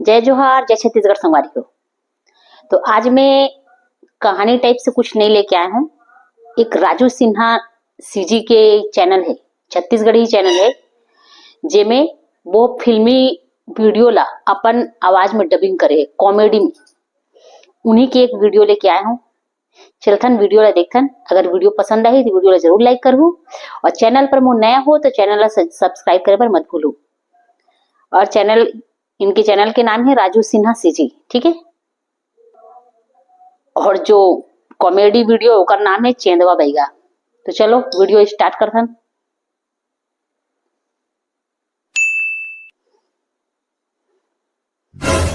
जय जोहार, जय छत्तीसगढ़ संगवारी हो। तो आज मैं कहानी टाइप से कुछ नहीं लेके आया हूँ। एक राजू सिन्हा सीजी के चैनल है, छत्तीसगढ़ी चैनल है, जेमे वो फिल्मी वीडियो ला अपन आवाज में डबिंग करे कॉमेडी में। उन्हीं की एक वीडियो लेके आया हूँ। चलथन वीडियो ला देखथन। अगर वीडियो पसंद आई तो वीडियो ला जरूर लाइक करहु और चैनल पर मैं नया हो तो चैनल ला सब्सक्राइब करे पर मत भूलू। और इनके चैनल के नाम है राजू सिन्हा सीजी, ठीक है। और जो कॉमेडी वीडियो ओकर नाम है चेंदवा बैगा। तो चलो वीडियो स्टार्ट करथन।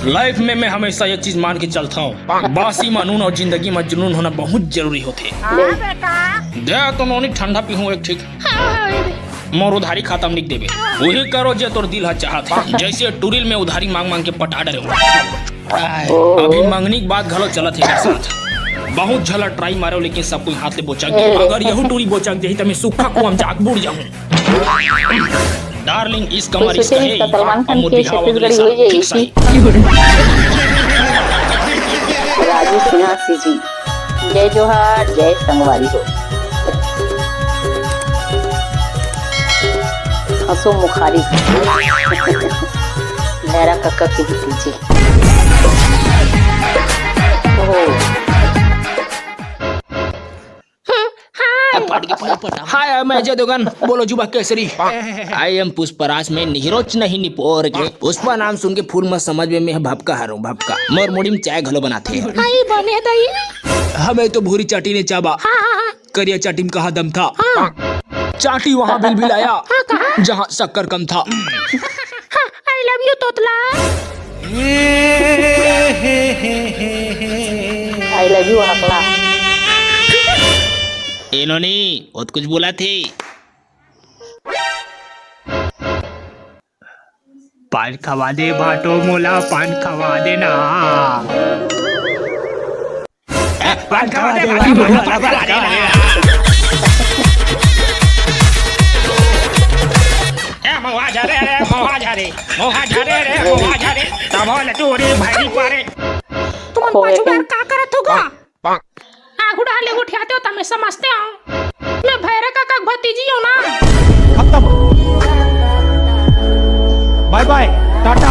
लाइफ में मैं हमेशा एक चीज मान के चलता हूँ, बासी मानून और जिंदगी में जुनून होना बहुत जरूरी होते। दे तो नौनी ठंडा पीहूं एक ठीक मोर उधारी खाता में लिख देवे। वही करो जे तोर दिल है चाहत। जैसे टूरिल में उधारी मांग मांग के पटा डरे। अभी मांगनी की बात घलो चलत है साथ। बहुत झला ट्राई मारो लेकिन सब कोई हाथ ले बोचक। अगर यहू टूरी बोचक जही त मैं सूखा कुआं जाग बुड़ जाऊं। डार्लिंग इस कमर इसका है सलमान खान के छत्तीसगढ़ी हो जाएगी। राजू सिन्हा सीजी, जय जोहार, जय संगवारी हो। हंसो मुखारी मेरा कक्का के भतीजे। हाय मैं अजय देवगन, बोलो जुबा केसरी। आई एम पुष्पराज में निहिरोच नहीं निपोर के। पुष्पा नाम सुन के फूल मत समझ में मैं भपका हारू भपका। मोर मुड़ी में चाय घलो बनाते हैं। आई बने दई हमें तो भूरी चाटी ने चाबा। करिया चाटी में कहा दम था। चाटी वहाँ बिल आया जहाँ शक्कर कम था। आई लव यू तोतला। आई लव यू हकला। इन्होंने बहुत कुछ बोला थे। पान खवा दे भाटो मोला, पान खवा देना। पान खवा दे मोहा झरे रे, मोहा झरे, मोहा झरे रे, मोहा झरे। तमोल टूरी भाई पारे। तुम पाछू बार का करत होगा? आगुड़ा ले उठाते हो त मैं समझते हूं। मैं भैरा का भतीजी हूं ना। खत्म, बाय बाय, टाटा।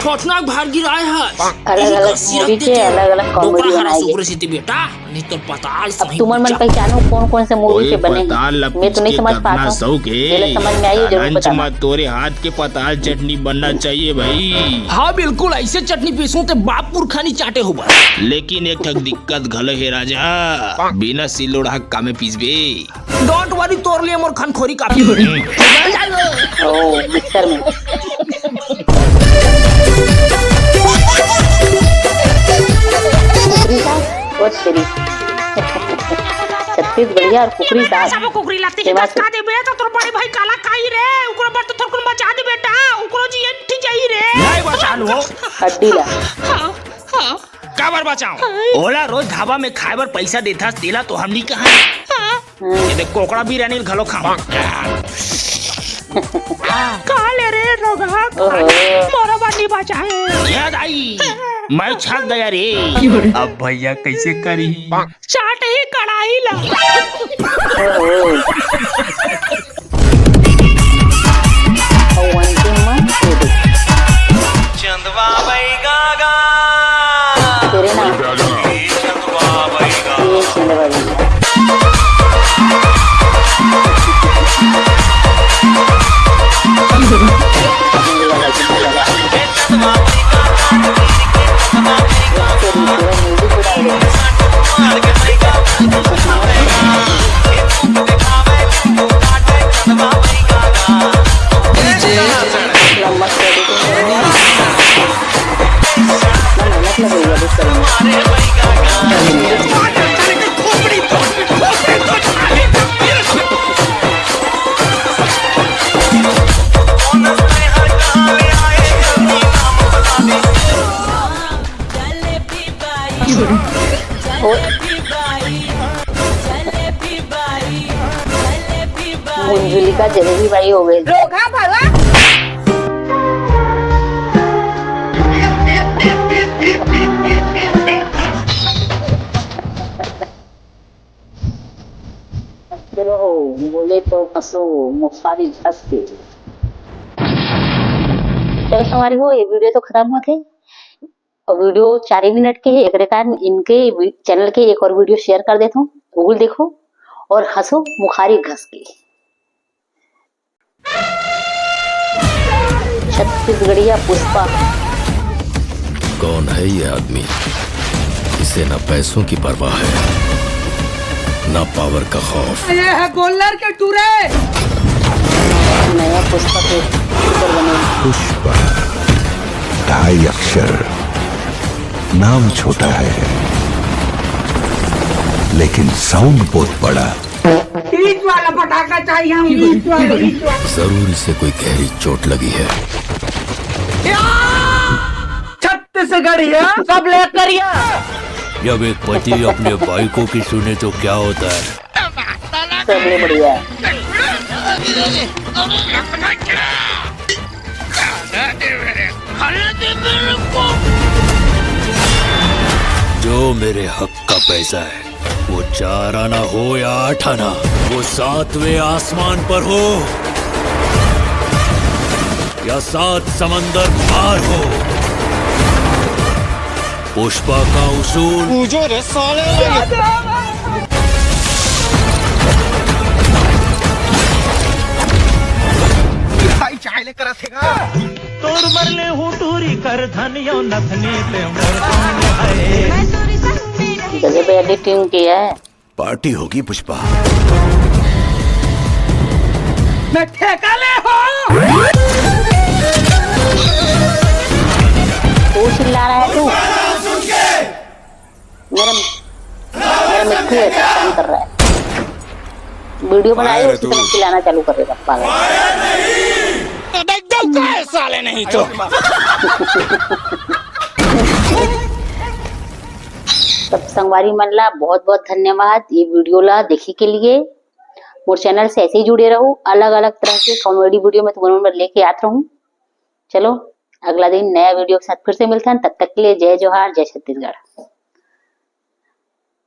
छोटनाक भार गिराए है। अलग-अलग मूवी के अलग-अलग कॉमेडी बनाई है। बेटा नहीं तो पताल अब तुम मन पहचानो कौन-कौन से मूवी के बने हैं। मैं तो नहीं समझ पाता हूँ। पहले समझ में आई जरूर बताना। तोरे हाथ के पताल चटनी बनना चाहिए भाई। हाँ बिल्कुल, ऐसे चटनी पीसूं तो बाप पुरखानी चाटे हो। लेकिन एक ठक दिक्कत घलो है राजा, बिना सिलोड़ा का में पीसबे। डोंट वरी, तोर लिए मोर खनखोरी काफी हो रही। ओ मिक्सर में छत्तीस बढ़िया और कुकरी साथ सब कुकरी लाती है। बस का दे बेटा तोर बड़े भाई काला काई रे। उकरो बर तो थोर कुन बचा दे बेटा। उकरो जी एंठी जाई रे। नहीं बचा लो हड्डी ला। हां काबर बचाओ। ओला रोज ढाबा में खाए बर पैसा देथा तेला तो हमनी कहा। ये देख कोकड़ा बिरयानी घलो खाओ। काले रे रोगा मोरा बानी बचाए। याद आई मैं छक गया रे। अब भैया कैसे करी? चाट ही कढ़ाई ला। चंदवा बैगा गा तेरे नाम चंदवा बैगा ये चंदवा बैगा। मंजुली का जलेबी भाई हो गए। चलो बोले तो कसो मुफ्तारी हंसते। चलो हमारी वो ये वीडियो तो खत्म हो गई और वीडियो 4 मिनट के है। एक कारण इनके चैनल के एक और वीडियो शेयर कर देता हूँ, वो देखो और हंसो मुखारी घस के। छत्तीसगढ़िया पुष्पा। कौन है ये आदमी? इसे न पैसों की परवाह है न पावर का खौफ। ये है गोलर के टूरे। नया पुष्पा के ऊपर बने। पुष्पा 2.5 अक्षर, नाम छोटा है लेकिन साउंड बहुत बड़ा। ईट वाला पटाखा चाहिए हमें, ईट वाला। जरूर इसे कोई गहरी चोट लगी है। छत्तीसगढ़िया सब लेकर या। जब एक पति अपने बाइकों की सुने तो क्या होता है? सबले बढ़िया। जो मेरे हक का पैसा है वो 4 आना हो या 8 आना, वो 7वें आसमान पर हो या 7 समंदर पार हो, पुष्पा का उसूल तोर मरले हूँ टूरी कर धनियो नथनी पे मोर गजब एडिटिंग किया है। पार्टी होगी पुष्पा। मैं ठेका ले हो। तू चिल्ला रहा है तू? मेरा मिट्टू है, काम कर रहा है। वीडियो बनाए उसी तरह चिल्लाना चालू कर देगा पागल। साले नहीं तो तब संगवारी मन ला बहुत बहुत धन्यवाद ये वीडियो ला देखे के लिए। मोर चैनल से ऐसे ही जुड़े रहो, अलग अलग तरह के कॉमेडी वीडियो में तुम्हारे लेके आते रहूं। चलो अगला दिन नया वीडियो के साथ फिर से मिलते हैं, तब तक के लिए जय जोहार, जय छत्तीसगढ़।